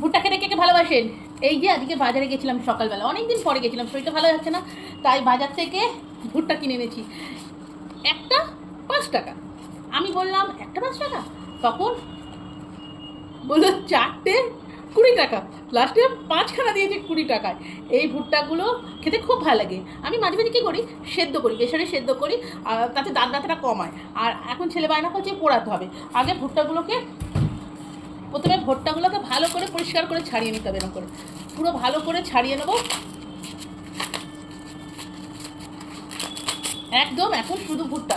ভুট্টা খেতে কে কে ভালোবাসেন? এই যে আজকে বাজারে গেছিলাম সকালবেলা, অনেকদিন পরে গেছিলাম, শরীরটা ভালো যাচ্ছে না, তাই বাজার থেকে ভুট্টা কিনে এনেছি। একটা 5 টাকা। আমি বললাম একটা 5 টাকা, তখন বললো চারটে 20 টাকা। লাস্টে 5খানা দিয়েছে 20 টাকায়। এই ভুট্টাগুলো খেতে খুব ভালো লাগে। আমি মাঝে মাঝে কী করি, সেদ্ধ করি, প্রেসারে সেদ্ধ করি, আর তাতে দাঁত দাঁতটা কমায়। আর এখন ছেলে বায়না করছে পোড়াতে হবে। আগে প্রথমে ভুট্টাগুলোকে ভালো করে পরিষ্কার করে ছাড়িয়ে নিতে হবে, এরকম করে পুরো ভালো করে ছাড়িয়ে নেবো একদম। এখন শুধু ভুট্টা,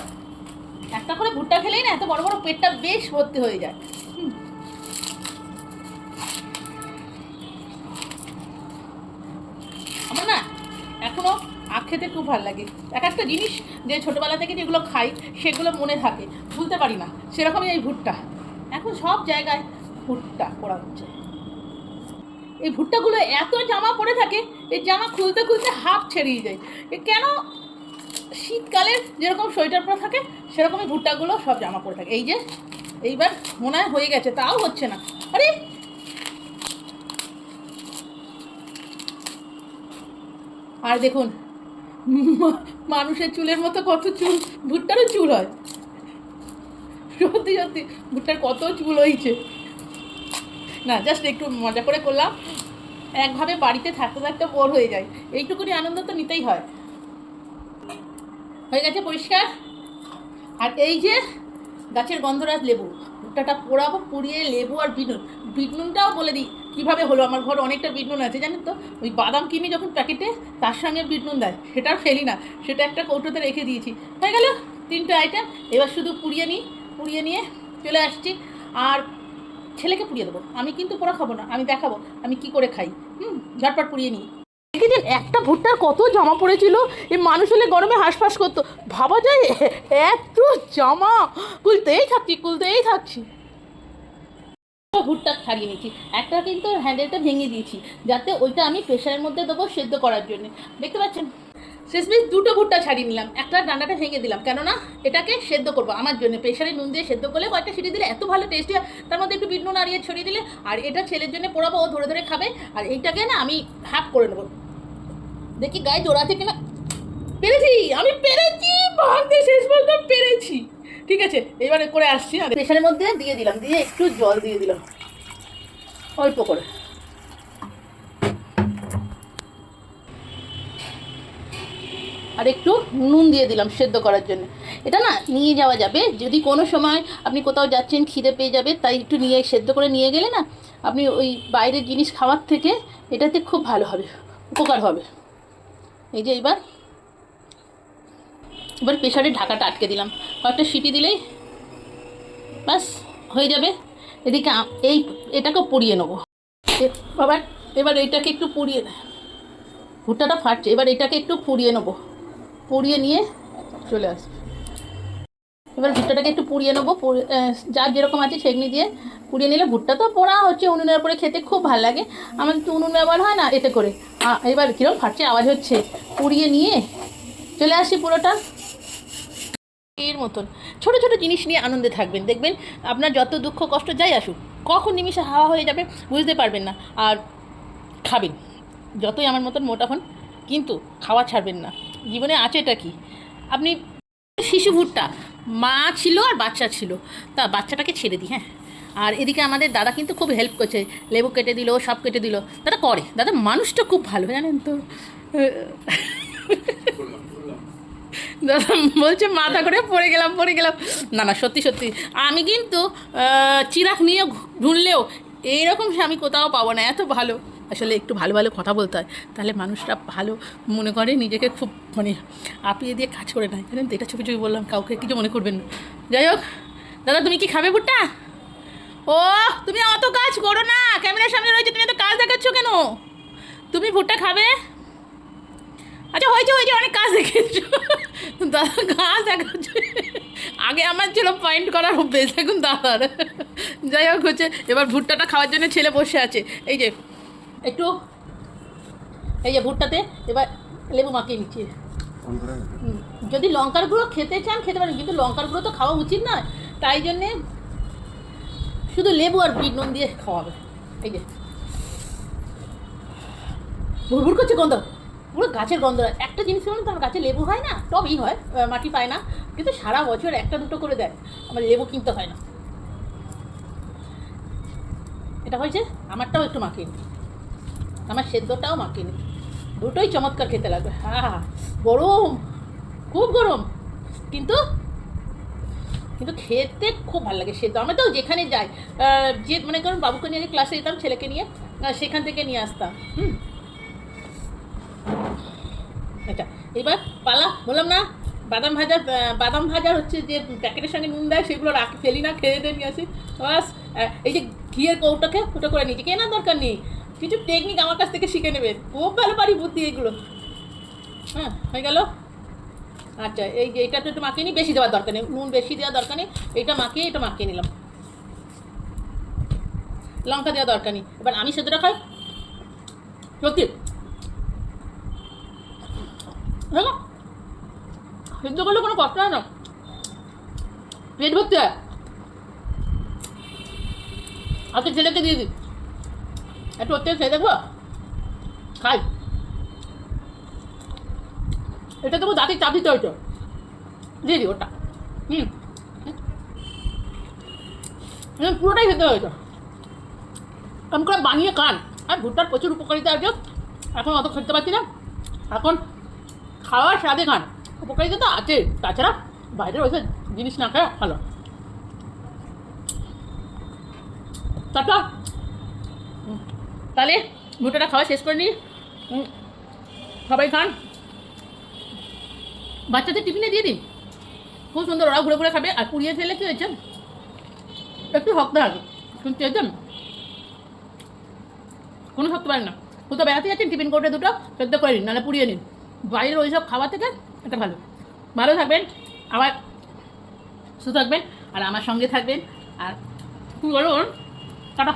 একটা করে ভুট্টা খেলেই না এত বড় বড় পেটটা বেশ ভর্তি হয়ে যায়। আমার না এখনও আখ খেতে খুব ভালো লাগে। এক একটা জিনিস যে ছোটোবেলা থেকে যেগুলো খাই সেগুলো মনে থাকে, ভুলতে পারি না, সেরকমই এই ভুট্টা। এখন সব জায়গায় ভুট্টা করা হচ্ছে। এই ভুট্টাগুলো এত জামা পরে থাকে, এই জামা খুলতে খুলতে হাফ ছেড়িয়ে যায়। কেন? শীতকালের যেরকম সোয়েটার পরে থাকে সেরকমই ভুট্টাগুলো সব জামা পরে থাকে। এই যে এইবার মনে হয় হয়ে গেছে, তাও হচ্ছে না। আরে আর দেখুন, মানুষের চুলের মতো কত চুল, ভুট্টারও চুল হয়। সত্যি সত্যি ভুট্টার কত চুল হয়েছে। না, জাস্ট একটু মজা করে করলাম। একভাবে বাড়িতে থাকতে থাকতে বোর হয়ে যায়, এইটুকুনি আনন্দ তো নিতেই হয়। হয়ে গেছে পরিষ্কার। আর এই যে গাছের গন্ধরাজ লেবু, ভুট্টাটা পোড়াবো, পুড়িয়ে লেবু আর বিটনুনটাও বলে দিই কীভাবে হলো। আমার ঘর অনেকটা বিটনুন আছে জানেন তো, ওই বাদাম কিনি যখন প্যাকেটে, তার সঙ্গে বিটনুন দেয়, সেটা আর ফেলি না, সেটা একটা কৌটোতে রেখে দিয়েছি। হয়ে গেল 3টে আইটেম। এবার শুধু পুড়িয়ে নিয়ে চলে আসছি। আর ছেলেকে পুড়িয়ে দেবো, আমি কিন্তু পোড়া খাবো না, আমি দেখাবো আমি কি করে খাই। ঝটপট পুড়িয়ে নিই। দেখেছেন একটা ভুট্টার কত জামা পড়েছিল, এই মানুষ হলে গরমে হাঁসফাঁস করতো। ভাবা যায় এত জামা, খুলতেই থাকছি। ভুট্টা ছাড়িয়ে নিয়েছি, একটা কিন্তু হ্যান্ডেলটা ভেঙে দিয়েছি, যাতে ওইটা আমি প্রেশারের মধ্যে দেবো সেদ্ধ করার জন্য। দেখতে পাচ্ছেন, শেষমেশ 2টো ভুট্টা ছাড়িয়ে নিলাম, একটা ডান্ডাটা ভেঙে দিলাম, কেননা এটাকে সেদ্ধ করবো আমার জন্য। প্রেশারে নুন দিয়ে সেদ্ধ করলে কয়েকটা সিটি দিলে এত ভালো টেস্টি হয়, তার মধ্যে একটু বিট নুন আরিয়ে ছড়িয়ে দিলে। আর এটা ছেলের জন্য পোড়াবো, ও ধরে ধরে খাবে। আর এইটাকে না আমি হাফ করে নেবো, দেখি গায়ে জোড়া থেকে না। আমি পেরেছি, ভাবতে শেষ পর্যন্ত পেরেছি। ঠিক আছে, এবারে করে আসছি। আর প্রেশারের মধ্যে দিয়ে দিলাম, দিয়ে একটু জল দিয়ে দিলাম অল্প করে। আর একটু নুন দিয়ে দিলাম সেদ্ধ করার জন্য। এটা না নিয়ে যাওয়া যাবে, যদি কোনো সময় আপনি কোথাও যাচ্ছেন, খিদে পেয়ে যাবে, তাই একটু নিয়ে সেদ্ধ করে নিয়ে গেলে না আপনি ওই বাইরের জিনিস খাওয়ার থেকে এটাতে খুব ভালো হবে, উপকার হবে। এই যে এবার প্রেশারের ঢাকাটা আটকে দিলাম, কয়েকটা সিটি দিলেই ব্যাস হয়ে যাবে। এদিকে এটাকেও পুড়িয়ে নেবো। এবার এইটাকে একটু পুড়িয়ে, ভুট্টাটা ফাটছে, এবার এটাকে একটু পুড়িয়ে নেবো, পুড়িয়ে নিয়ে চলে আসবে। এবার ভুট্টাটাকে একটু পুড়িয়ে নেবো, যার যেরকম আছে সেগনি দিয়ে পুড়িয়ে নিলে, ভুট্টা তো পোড়া হচ্ছে উনুনের উপরে, খেতে খুব ভালো লাগে। আমার একটু উনুন ব্যবহার হয় না এতে করে। এবার কীরকম ফাটছে আওয়াজ হচ্ছে, পুড়িয়ে নিয়ে চলে আসি পুরোটা। এর মতন ছোটো ছোটো জিনিস নিয়ে আনন্দে থাকবেন, দেখবেন আপনার যত দুঃখ কষ্ট যাই আসুক, কখন নিমিষে হাওয়া হয়ে যাবে বুঝতে পারবেন না। আর খাবেন, যতই আমার মতন মোটা হন, কিন্তু খাওয়া ছাড়বেন না। জীবনে আছে এটা কি, আপনি শিশু ভুট্টা, মা ছিল আর বাচ্চা ছিল, তা বাচ্চাটাকে ছেড়ে দিই। হ্যাঁ, আর এদিকে আমাদের দাদা কিন্তু খুব হেল্প করছে, লেবু কেটে দিল, সব কেটে দিল, দাদা করে, দাদা মানুষটা খুব ভালো জানেন তো। দাদা বলছে মাথা করে পড়ে গেলাম। না সত্যি সত্যি আমি কিন্তু চিরাক নিয়ে ঢুনলেও এইরকম আমি কোথাও পাবো না, এত ভালো। আসলে একটু ভালো ভালো কথা বলতে হয়, তাহলে মানুষরা ভালো মনে করে, নিজেকে খুব মানে আপিয়ে দিয়ে কাজ করে নেয়, জানেন তো। এটা ছবি বললাম, কাউকে কিছু মনে করবেন না। যাই হোক, দাদা তুমি কি খাবে ভুট্টা? ও তুমি অত কাজ করো না, ক্যামেরার সামনে রয়েছে, তুমি এত কাজ দেখাচ্ছ কেন? তুমি ভুট্টা খাবে? আচ্ছা হয়েছে, অনেক কাজ দেখেছো দাদা, কাজ দেখাচ্ছে। আগে আমার ছিল পয়েন্ট করার অভ্যেস, এখন দাদার। যাই হোক হচ্ছে, এবার ভুট্টাটা খাওয়ার জন্য ছেলে বসে আছে। এই যে একটু, এই যে ভুট্টাতে এবার লেবু মাখিয়ে নিচ্ছি। যদি লঙ্কার গুঁড়ো খেতে চান খেতে পারেন, কিন্তু লঙ্কার গুঁড়ো তো খাওয়া উচিত নয়, তাই জন্যে শুধু লেবু আর বিট নুন দিয়ে খাওয়াবে। এই যে ভুরভুর করছে গন্ধ, পুরো গাছের গন্ধ। একটা জিনিস হলো তো, আমার গাছে লেবু হয় না, টবই হয়, মাটি পায় না, কিন্তু সারা বছর একটা দুটো করে দেয়, আমার লেবু কিনতে হয় না। এটা হয়েছে আমারটাও একটু মাখিয়ে নি, আমার সেদ্ধটাও মাখিয়ে নি, দুটোই চমৎকার খেতে লাগবে। হ্যাঁ, গরম, খুব গরম, কিন্তু কিন্তু খেতে খুব ভালো লাগে সেদ্ধ। আমরা তো যেখানে যাই, যে মনে করুন বাবুকে নিয়ে ক্লাসে যেতাম, ছেলেকে নিয়ে, সেখান থেকে নিয়ে আসতাম। আচ্ছা, এবার পালা, বললাম না বাদাম ভাজা হচ্ছে যে প্যাকেটের সঙ্গে নুন দেয়, সেগুলো ফেলি না, খেয়ে দিয়ে নিয়ে আসি। বাস, এই যে ঘিয়ের কৌটাকে ফুটো করে নিয়েছি, কেনার দরকার নেই, কিছু টেকনিক আমার কাছ থেকে শিখে নেবেন, খুব ভালো পারি বুদ্ধি এগুলো। হ্যাঁ, হয়ে গেল। আচ্ছা, এই যে এইটা তো একটু মাখিয়ে নিই, বেশি দেওয়ার দরকার নেই, নুন বেশি দেওয়ার দরকার নেই, এটা মাখিয়ে নিলাম, লঙ্কা দেওয়া দরকার নেই। এবার আমি সেদ্ধটা খাই, সত্যি হ্যাঁ, সেদ্ধ করলে কোনো কষ্ট হয় না, পেট ভরতে হয়। আজকে ছেলেকে দিয়ে দিই, একটু ওর থেকে খেয়ে দেখবো, খাই। এটা তো দাঁতে চাপ দিতে হয়তো, দিয়ে দিই ওটা। পুরোটাই খেতে হয়তো, এরকম করে বানিয়ে খান। আর ভুট্টার প্রচুর উপকারিতা আছে, এখন অত খেতে পারছি না, এখন খাওয়ার স্বাদে খান, উপকারিতা তো আছে, তাছাড়া বাইরের ওইসব জিনিস না খাওয়া ভালো। টাটা। তাহলে ভুট্টাটা খাওয়া শেষ করে নিই, সবাই খান, বাচ্চাদের টিফিনে দিয়ে দিন, খুব সুন্দর, ওরা ঘুরে ঘুরে খাবে। আর পুড়িয়ে ফেলে কি হয়েছে, একটু শক্ত হবে, শুনতে হয়েছেন, কোনো শক্ত পারেন না। কোথাও বেড়াতে যাচ্ছেন, টিফিন কোর্টে দুটো সেদ্ধ করে নিন, নাহলে পুড়িয়ে নিন, বাইরের ওই সব খাওয়া থেকে এটা ভালো। ভালো থাকবেন, আবার সুস্থ থাকবেন, আর আমার সঙ্গে থাকবেন, আর কী বলুন, টাটা।